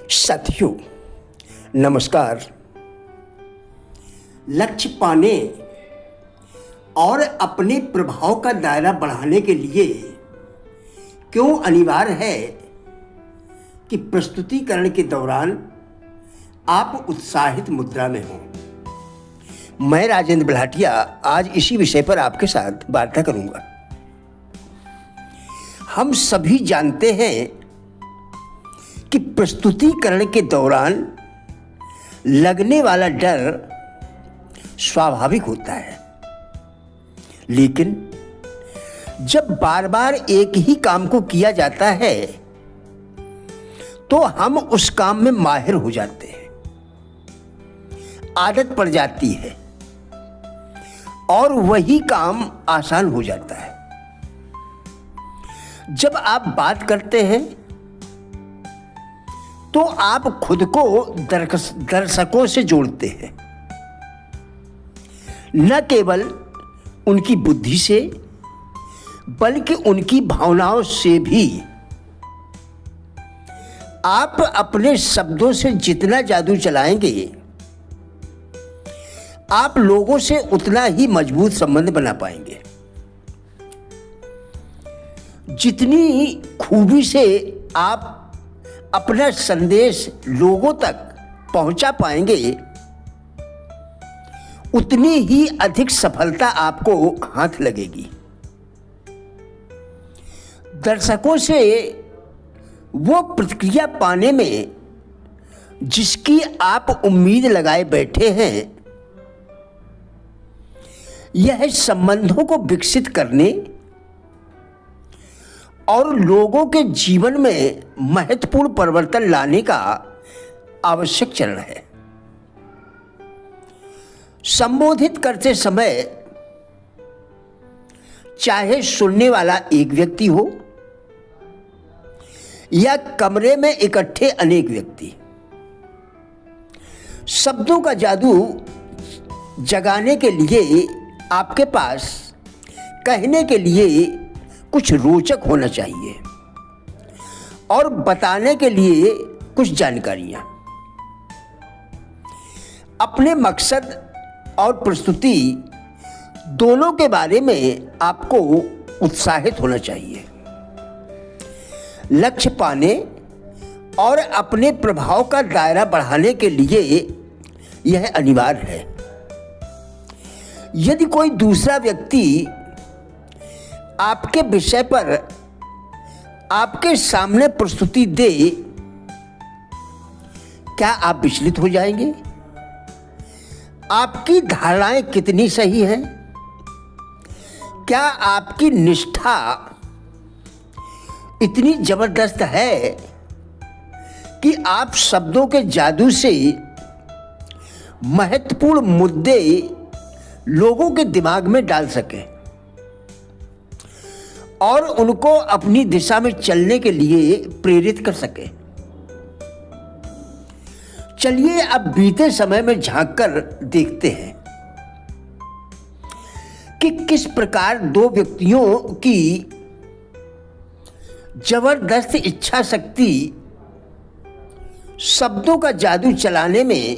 साथियों नमस्कार। लक्ष्य पाने और अपने प्रभाव का दायरा बढ़ाने के लिए क्यों अनिवार्य है कि प्रस्तुतिकरण के दौरान आप उत्साहित मुद्रा में हों। मैं राजेंद्र बल्हाटिया आज इसी विषय पर आपके साथ वार्ता करूंगा। हम सभी जानते हैं कि प्रस्तुतिकरण के दौरान लगने वाला डर स्वाभाविक होता है, लेकिन जब बार बार एक ही काम को किया जाता है तो हम उस काम में माहिर हो जाते हैं, आदत पड़ जाती है और वही काम आसान हो जाता है। जब आप बात करते हैं तो आप खुद को दर्शकों से जोड़ते हैं, न केवल उनकी बुद्धि से बल्कि उनकी भावनाओं से भी। आप अपने शब्दों से जितना जादू चलाएंगे, आप लोगों से उतना ही मजबूत संबंध बना पाएंगे। जितनी खूबी से आप अपना संदेश लोगों तक पहुंचा पाएंगे, उतनी ही अधिक सफलता आपको हाथ लगेगी। दर्शकों से वो प्रतिक्रिया पाने में जिसकी आप उम्मीद लगाए बैठे हैं, यह संबंधों को विकसित करने और लोगों के जीवन में महत्वपूर्ण परिवर्तन लाने का आवश्यक चरण है। संबोधित करते समय चाहे सुनने वाला एक व्यक्ति हो या कमरे में इकट्ठे अनेक व्यक्ति, शब्दों का जादू जगाने के लिए आपके पास कहने के लिए कुछ रोचक होना चाहिए और बताने के लिए कुछ जानकारियां। अपने मकसद और प्रस्तुति दोनों के बारे में आपको उत्साहित होना चाहिए। लक्ष्य पाने और अपने प्रभाव का दायरा बढ़ाने के लिए यह अनिवार्य है। यदि कोई दूसरा व्यक्ति आपके विषय पर आपके सामने प्रस्तुति दे, क्या आप विचलित हो जाएंगे? आपकी धारणाएं कितनी सही हैं? क्या आपकी निष्ठा इतनी जबरदस्त है कि आप शब्दों के जादू से महत्वपूर्ण मुद्दे लोगों के दिमाग में डाल सकें और उनको अपनी दिशा में चलने के लिए प्रेरित कर सके? चलिए अब बीते समय में झांककर देखते हैं कि किस प्रकार दो व्यक्तियों की जबरदस्त इच्छा शक्ति शब्दों का जादू चलाने में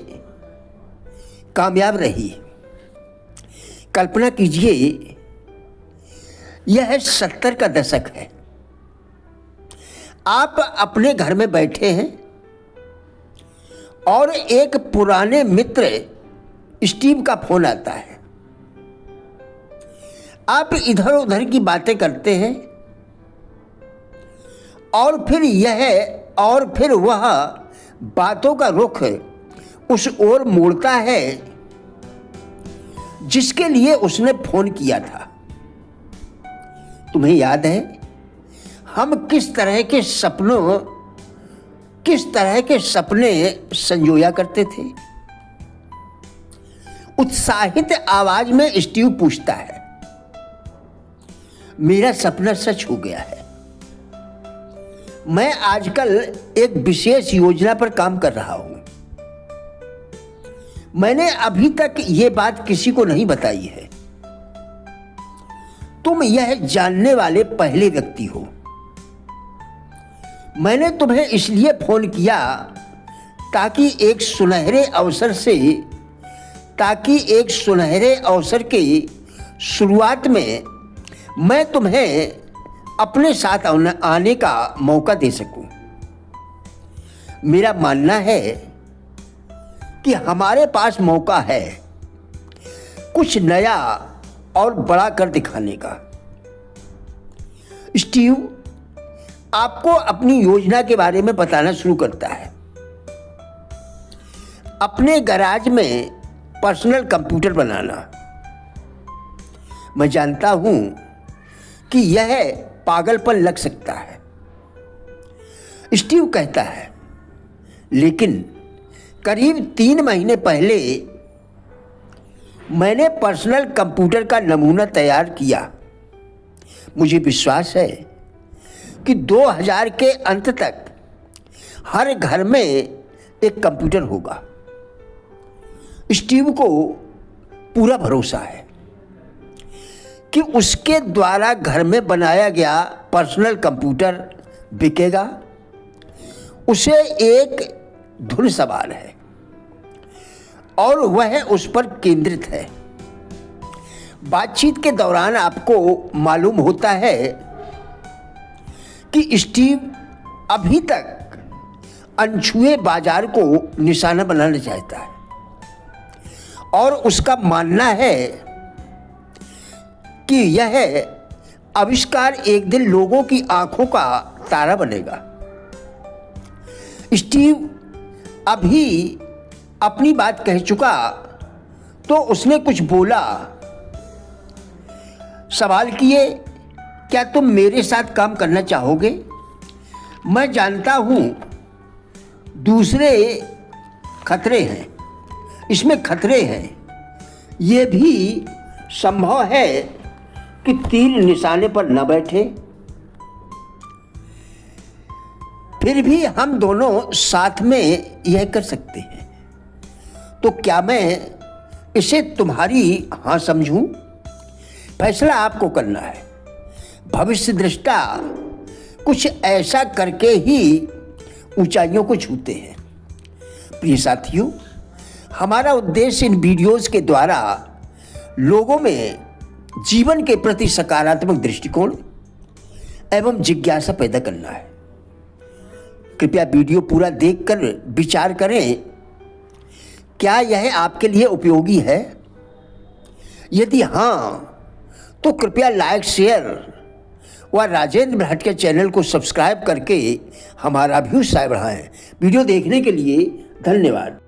कामयाब रही। कल्पना कीजिए, यह 70 का दशक है। आप अपने घर में बैठे हैं और एक पुराने मित्र स्टीव का फोन आता है। आप इधर उधर की बातें करते हैं और फिर वह बातों का रुख उस ओर मोड़ता है जिसके लिए उसने फोन किया था। तुम्हें याद है हम किस तरह के सपने संजोया करते थे? उत्साहित आवाज में स्टीव पूछता है, मेरा सपना सच हो गया है। मैं आजकल एक विशेष योजना पर काम कर रहा हूं। मैंने अभी तक ये बात किसी को नहीं बताई है। तुम यह जानने वाले पहले व्यक्ति हो। मैंने तुम्हें इसलिए फोन किया ताकि एक सुनहरे अवसर की शुरुआत में मैं तुम्हें अपने साथ आने का मौका दे सकूं। मेरा मानना है कि हमारे पास मौका है कुछ नया और बड़ा कर दिखाने का। स्टीव आपको अपनी योजना के बारे में बताना शुरू करता है। अपने गैराज में पर्सनल कंप्यूटर बनाना। मैं जानता हूं कि यह पागलपन लग सकता है, स्टीव कहता है, लेकिन करीब 3 महीने पहले मैंने पर्सनल कंप्यूटर का नमूना तैयार किया। मुझे विश्वास है कि 2000 के अंत तक हर घर में एक कंप्यूटर होगा। स्टीव को पूरा भरोसा है कि उसके द्वारा घर में बनाया गया पर्सनल कंप्यूटर बिकेगा। उसे एक धुन सवाल है और वह उस पर केंद्रित है। बातचीत के दौरान आपको मालूम होता है कि स्टीव अभी तक अनछुए बाजार को निशाना बनाना चाहता है और उसका मानना है कि यह आविष्कार एक दिन लोगों की आंखों का तारा बनेगा। स्टीव अभी अपनी बात कह चुका तो उसने कुछ बोला। सवाल किए, क्या तुम मेरे साथ काम करना चाहोगे? मैं जानता हूं दूसरे खतरे हैं, इसमें खतरे हैं। ये भी संभव है कि तीर निशाने पर न बैठे। फिर भी हम दोनों साथ में यह कर सकते हैं। तो क्या मैं इसे तुम्हारी हाँ समझूं? फैसला आपको करना है। भविष्य दृष्टा कुछ ऐसा करके ही ऊंचाइयों को छूते हैं। प्रिय साथियों, हमारा उद्देश्य इन वीडियोस के द्वारा लोगों में जीवन के प्रति सकारात्मक दृष्टिकोण एवं जिज्ञासा पैदा करना है। कृपया वीडियो पूरा देखकर विचार करें, क्या यह आपके लिए उपयोगी है? यदि हाँ, तो कृपया लाइक, शेयर व राजेंद्र भट्ट के चैनल को सब्सक्राइब करके हमारा भी उत्साह बढ़ाएं। वीडियो देखने के लिए धन्यवाद।